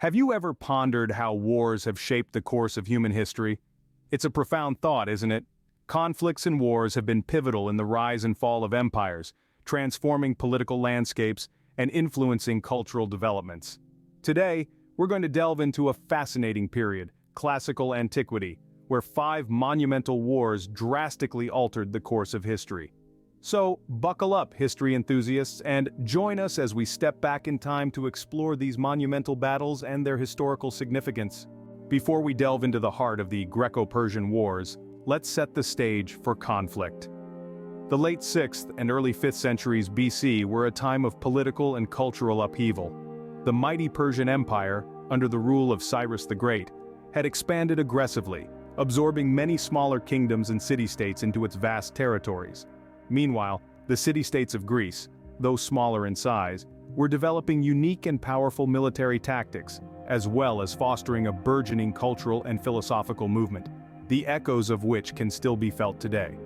Have you ever pondered how wars have shaped the course of human history? It's a profound thought, isn't it? Conflicts and wars have been pivotal in the rise and fall of empires, transforming political landscapes and influencing cultural developments. Today, we're going to delve into a fascinating period, Classical Antiquity, where 5 monumental wars drastically altered the course of history. So, buckle up, history enthusiasts, and join us as we step back in time to explore these monumental battles and their historical significance. Before we delve into the heart of the Greco-Persian Wars, let's set the stage for conflict. The late 6th and early 5th centuries BC were a time of political and cultural upheaval. The mighty Persian Empire, under the rule of Cyrus the Great, had expanded aggressively, absorbing many smaller kingdoms and city-states into its vast territories. Meanwhile, the city-states of Greece, though smaller in size, were developing unique and powerful military tactics, as well as fostering a burgeoning cultural and philosophical movement, the echoes of which can still be felt today.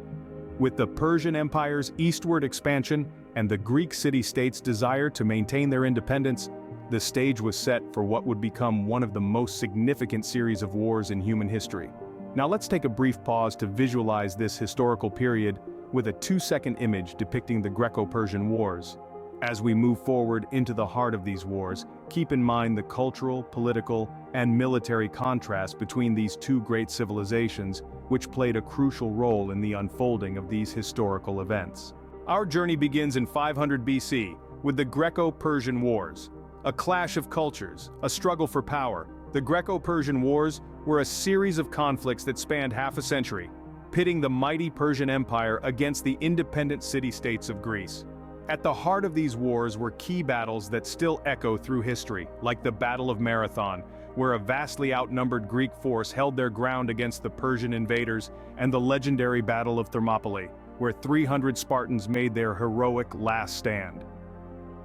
With the Persian Empire's eastward expansion and the Greek city-states' desire to maintain their independence, the stage was set for what would become one of the most significant series of wars in human history. Now let's take a brief pause to visualize this historical period with a 2-second image depicting the Greco-Persian Wars. As we move forward into the heart of these wars, keep in mind the cultural, political, and military contrast between these two great civilizations, which played a crucial role in the unfolding of these historical events. Our journey begins in 500 BC, with the Greco-Persian Wars. A clash of cultures, a struggle for power. The Greco-Persian Wars were a series of conflicts that spanned half a century, pitting the mighty Persian Empire against the independent city-states of Greece. At the heart of these wars were key battles that still echo through history, like the Battle of Marathon, where a vastly outnumbered Greek force held their ground against the Persian invaders, and the legendary Battle of Thermopylae, where 300 Spartans made their heroic last stand.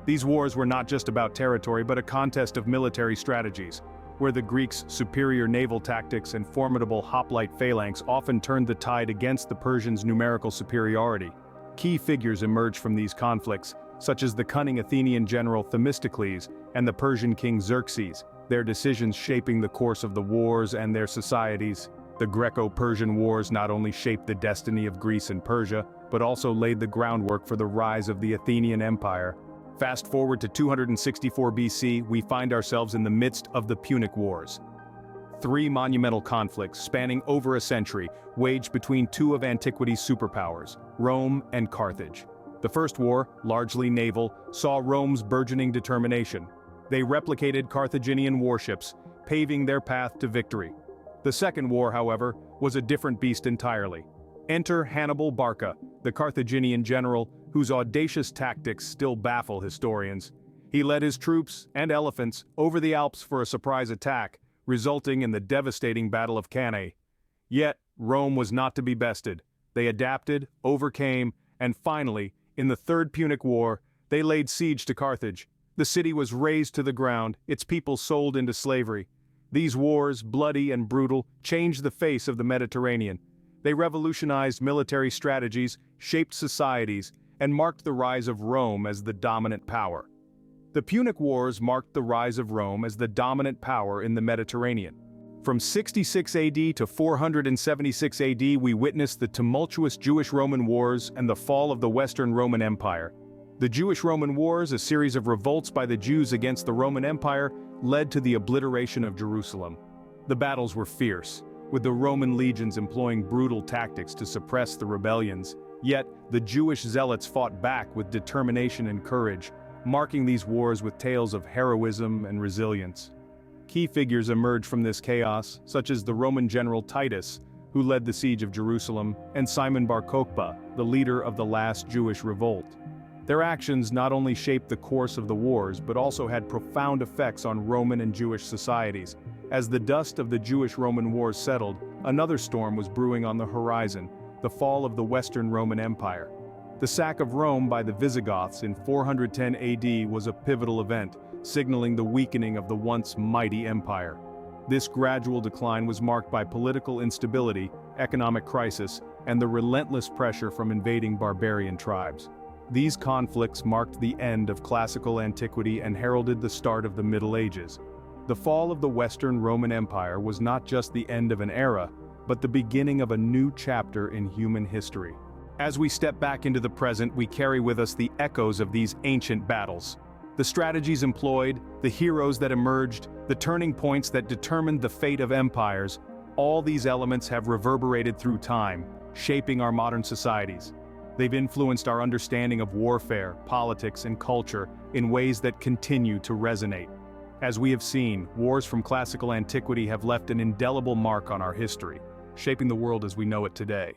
These wars were not just about territory but a contest of military strategies, where the Greeks' superior naval tactics and formidable hoplite phalanx often turned the tide against the Persians' numerical superiority. Key figures emerged from these conflicts, such as the cunning Athenian general Themistocles and the Persian king Xerxes, their decisions shaping the course of the wars and their societies. The Greco-Persian Wars not only shaped the destiny of Greece and Persia, but also laid the groundwork for the rise of the Athenian Empire. Fast forward to 264 BC, we find ourselves in the midst of the Punic Wars. 3 monumental conflicts spanning over a century waged between 2 of antiquity's superpowers, Rome and Carthage. The first war, largely naval, saw Rome's burgeoning determination. They replicated Carthaginian warships, paving their path to victory. The second war, however, was a different beast entirely. Enter Hannibal Barca, the Carthaginian general whose audacious tactics still baffle historians. He led his troops and elephants over the Alps for a surprise attack, resulting in the devastating Battle of Cannae. Yet, Rome was not to be bested. They adapted, overcame, and finally, in the Third Punic War, they laid siege to Carthage. The city was razed to the ground, its people sold into slavery. These wars, bloody and brutal, changed the face of the Mediterranean. They revolutionized military strategies, shaped societies, and marked the rise of Rome as the dominant power. The Punic Wars marked the rise of Rome as the dominant power in the Mediterranean. From 66 AD to 476 AD, we witnessed the tumultuous Jewish-Roman Wars and the fall of the Western Roman Empire. The Jewish-Roman Wars, a series of revolts by the Jews against the Roman Empire, led to the obliteration of Jerusalem. The battles were fierce, with the Roman legions employing brutal tactics to suppress the rebellions. Yet, the Jewish zealots fought back with determination and courage, marking these wars with tales of heroism and resilience. Key figures emerged from this chaos, such as the Roman general Titus, who led the siege of Jerusalem, and Simon Bar Kokhba, the leader of the last Jewish revolt. Their actions not only shaped the course of the wars but also had profound effects on Roman and Jewish societies. As the dust of the Jewish-Roman Wars settled, another storm was brewing on the horizon: the fall of the Western Roman Empire. The sack of Rome by the Visigoths in 410 AD was a pivotal event, signaling the weakening of the once mighty empire. This gradual decline was marked by political instability, economic crisis, and the relentless pressure from invading barbarian tribes. These conflicts marked the end of classical antiquity and heralded the start of the Middle Ages. The fall of the Western Roman Empire was not just the end of an era, but the beginning of a new chapter in human history. As we step back into the present, we carry with us the echoes of these ancient battles. The strategies employed, the heroes that emerged, the turning points that determined the fate of empires, all these elements have reverberated through time, shaping our modern societies. They've influenced our understanding of warfare, politics, and culture in ways that continue to resonate. As we have seen, wars from classical antiquity have left an indelible mark on our history, shaping the world as we know it today.